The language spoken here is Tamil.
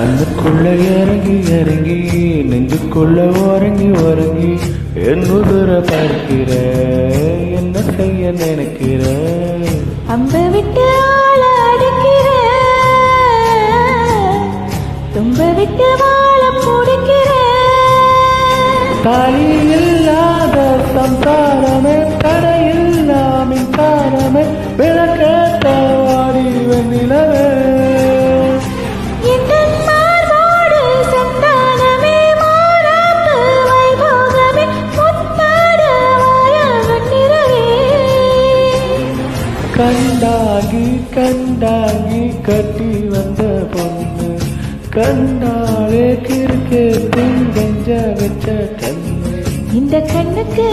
கண்ணுக்குள்ள இறங்கி இறங்கி நெஞ்சுக்குள்ள உறங்கி உறங்கி என் உதிர பார்க்கிற என்ன செய்ய நினைக்கிற அம்ப விட்டு ஆள அடிக்கிற தும்ப விட்டு வாழ பிடிக்கிற தாலி இல்லாத சம்சாரமே தடையில்லா மின்சாரமே விளக்கேற்ற வாடி வெண்ணிலவே கண்டாங்கி கண்டாங்கி கட்டி வந்த பொண்ணு கண்டாலே கிறுக்கே திங்கஞ்ச வச்ச கண்ணு இந்த கண்ணுக்கு